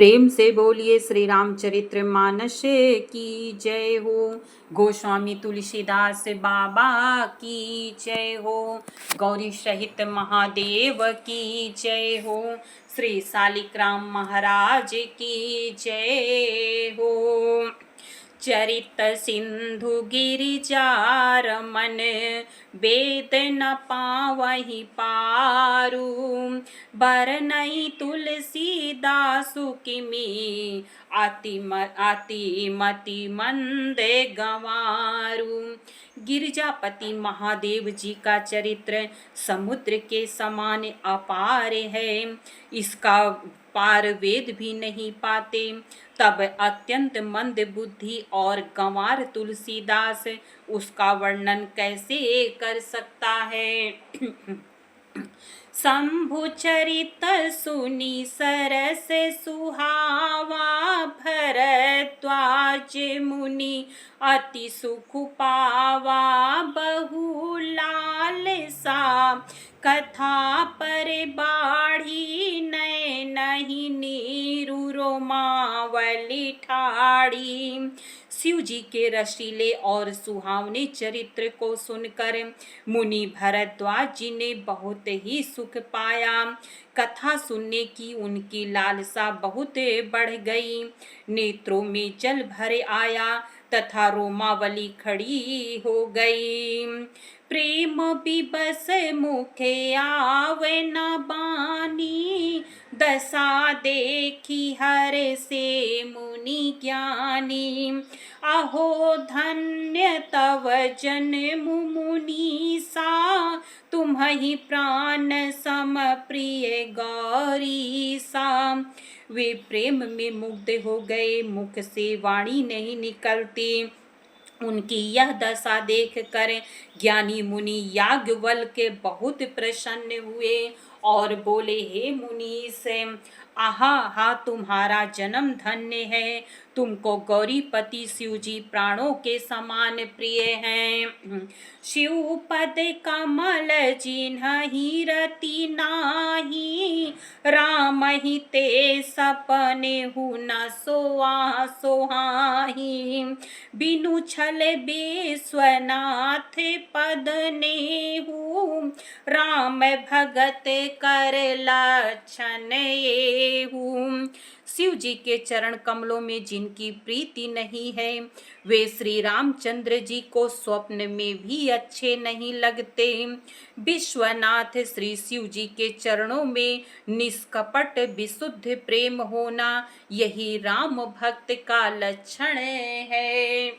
प्रेम से बोलिए श्री रामचरित्र मानस की जय हो। गोस्वामी तुलसीदास बाबा की जय हो। गौरी सहित महादेव की जय हो। श्री शालिग्राम महाराज की जय हो। चरित सिंधु गिरिजारमन वेद न पावहि पारू। बरनई तुलसीदासु किमी अति मति मंद गंवारू। गिरिजापति महादेव जी का चरित्र समुद्र के समान अपार है। इसका पार वेद भी नहीं पाते। तब अत्यंत मंद बुद्धि और गंवार तुलसीदास उसका वर्णन कैसे कर सकता है। शंभु चरित सुनी सरस सुहावा। भरद्वाज मुनि अति सुख पावा। बहु लालसा कथा पर बाढ़ी। नय नहीं नीरु रोमावली ठाड़ी। शिव जी के रसीले और सुहावने चरित्र को सुनकर मुनि भरद्वाज जी ने बहुत ही सुख पाया। कथा सुनने की उनकी लालसा बहुत बढ़ गई। नेत्रों में जल भर आया तथा रोमावली खड़ी हो गई। प्रेम विबस मुखे आवे न बानी। दशा देखी हर से मुनि ज्ञानी। अहो धन्य तव जन्म मुनीसा। तुम्हि प्राण सम प्रिय गौरीसा। वे प्रेम में मुग्ध हो गए। मुख से वाणी नहीं निकलती। उनकी यह दशा देखकर ज्ञानी मुनि याज्ञवल्क्य बहुत प्रसन्न हुए और बोले, हे मुनीश, आहा हा तुम्हारा जन्म धन्य है। तुमको गौरीपति शिव जी प्राणों के समान प्रिय हैं। शिव पद कमल जिन्हि रति नाही। राम ही ते सपने हु न सोआ सोहाही। बिनु छल विश्वनाथ पद नेहु। राम भगत कर लक्षण येहु। शिव जी के चरण कमलों में जिनकी प्रीति नहीं है वे श्री रामचंद्र जी को स्वप्न में भी अच्छे नहीं लगते। विश्वनाथ श्री शिव जी के चरणों में निष्कपट विशुद्ध प्रेम होना यही राम भक्त का लक्षण है।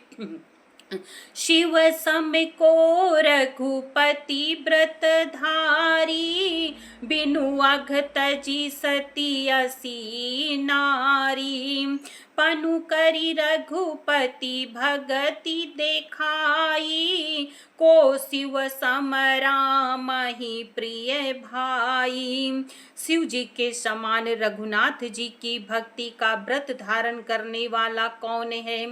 शिव सम को रघुपति व्रत धारी। बिनु अघ तजी सती असी नारी। पनु करी रघुपति भगति देखाई। को शिव सम राम ही प्रिय भाई। शिव जी के समान रघुनाथ जी की भक्ति का व्रत धारण करने वाला कौन है।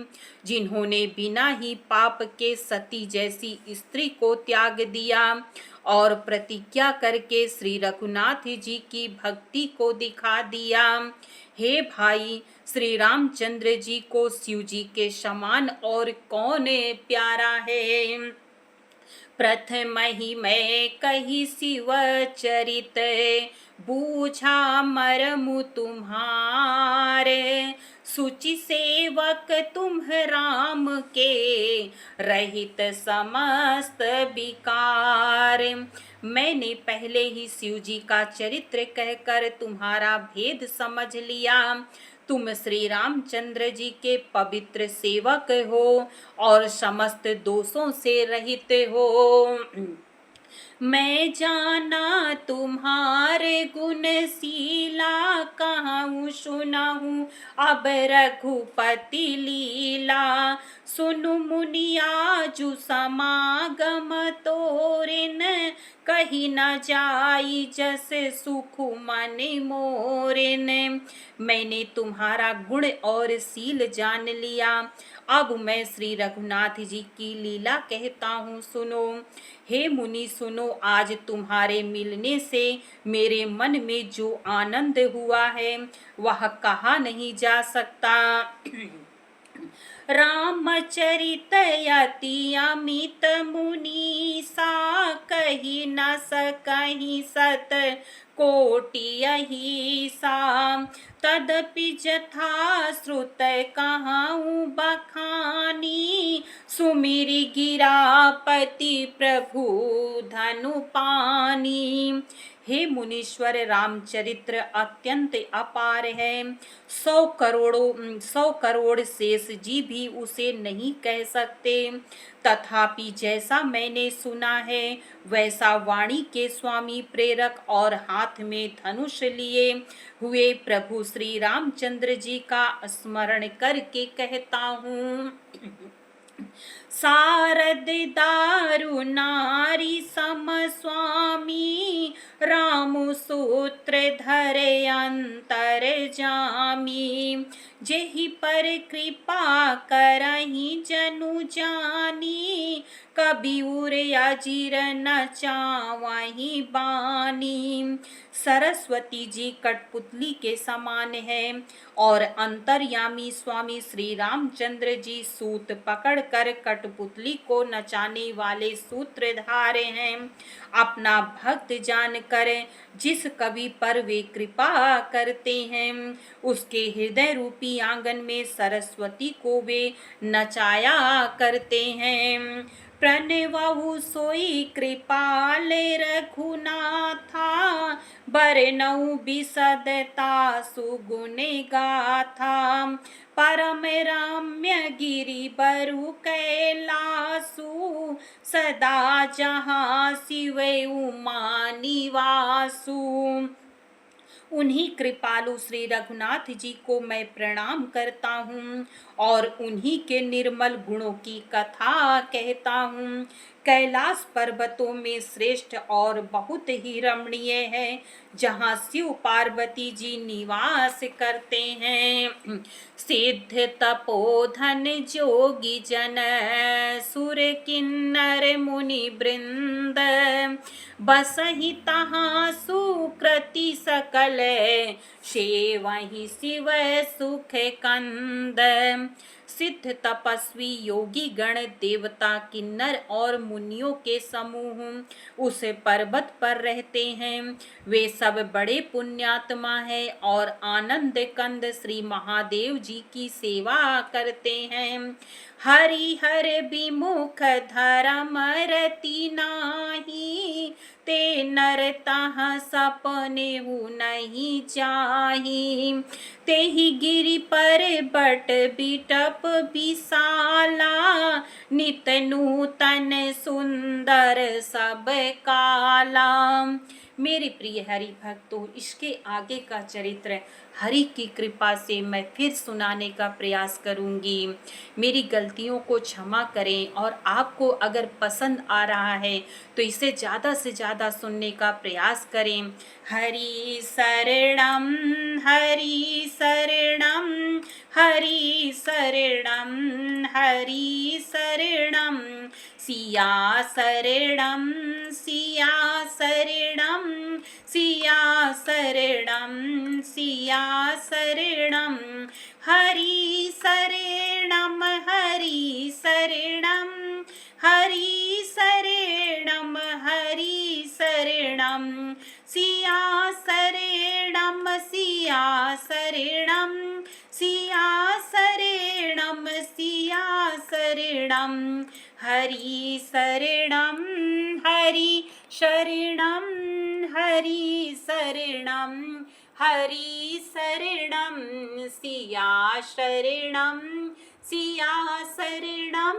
जिन्होंने बिना ही पाप के सती जैसी स्त्री को त्याग दिया और प्रतिज्ञा करके श्री रघुनाथ जी की भक्ति को दिखा दिया। हे भाई, श्री रामचंद्र जी को शिव जी के समान और कौन प्यारा है। प्रथम ही मैं कही शिव चरित। बूझा मरमु तुम्हारे। सुचि सेवक तुम राम के। रहित समस्त विकार। मैंने पहले ही शिव जी का चरित्र कहकर तुम्हारा भेद समझ लिया। तुम श्री रामचंद्र जी के पवित्र सेवक हो और समस्त दोषों से रहित हो। मैं जाना तुम्हारे गुणशीला। कहूँ सुनाहूँ अब रघुपति लीला। सुनु मुनिया जु समागम तोरिन। कही न जाई जस सुख मन मोरिन। मैंने तुम्हारा गुण और सील जान लिया, अब मैं श्री रघुनाथ जी की लीला कहता हूँ, सुनो। हे मुनि सुनो, आज तुम्हारे मिलने से मेरे मन में जो आनंद हुआ है वह कहा नहीं जा सकता। रामचरित अति अमित मुनीसा, कही न सकहि सत कोटि अहिसा। तदपि जथा श्रुत कहाऊँ बखानी, सुमिरि गिरापति प्रभु धनु पानी। हे मुनीश्वर, रामचरित्र अत्यंत अपार है, 100 करोड़ शेष जी भी उसे नहीं कह सकते। तथापि जैसा मैंने सुना है वैसा वाणी के स्वामी प्रेरक और हाथ में धनुष लिए हुए प्रभु श्री रामचंद्र जी का स्मरण करके कहता हूँ। सारद दारु नारी सम स्वामी, रामु सूत्र धरे अंतर जामी। जेहि पर कृपा करहि जनु जानी, कबीर अजीर न चावहि बानी। सरस्वती जी कठपुतली के समान है और अंतर्यामी स्वामी श्री रामचंद्र जी सूत पकड़कर कठपुतली को नचाने वाले सूत्रधार हैं। अपना भक्त जानकर जिस कवि पर वे कृपा करते हैं उसके हृदय रूपी आंगन में सरस्वती को वे नचाया करते हैं। प्रणवहु सोई कृपाल रघुनाथा, बरनऊ बिसदता सुगुण गाथा। परम रम्य गिरि बरु कैलासु, सदा जहाँ शिव उमा निवासु। उन्हीं कृपालु श्री रघुनाथ जी को मैं प्रणाम करता हूँ और उन्हीं के निर्मल गुणों की कथा कहता हूँ। कैलाश पर्वतों में श्रेष्ठ और बहुत ही रमणीय है, जहाँ शिव पार्वती जी निवास करते हैं। सिद्ध तपोधन जोगी जन सुर किन्नर मुनि वृंद, बसहि तहाँ सुकृति सकल, सेवहि शिव सुख कंद। सिद्ध तपस्वी योगी गण देवता किन्नर और मुनियों के समूह उस पर्वत पर रहते हैं। वे सब बड़े पुण्यात्मा हैं और आनंद कंद श्री महादेव जी की सेवा करते हैं। हरिहर विमुख धर्म रति नाही, ते नर तहाँ सपने नहीं जाही। तेहि गिरि पर बट बिटप विशाला, नित नूतन सुंदर सब काला। मेरे प्रिय हरि भक्तों, इसके आगे का चरित्र हरि की कृपा से मैं फिर सुनाने का प्रयास करूंगी। मेरी गलतियों को क्षमा करें और आपको अगर पसंद आ रहा है तो इसे ज़्यादा से ज़्यादा सुनने का प्रयास करें। हरि शरणम हरि शरणम हरि शरणम हरि शरणम, सिया शरणम सिया शरणम सिया शरणम सिया शरणम। हरि शरणम हरि शरणम हरि शरणम हरि शरणम, सिया शरणम सिया शरणम सिया शरणम सिया शरणम। हरि शरणम हरि शरणम हरि शरणम हरि शरणम, सिया शरणम सिया शरणम।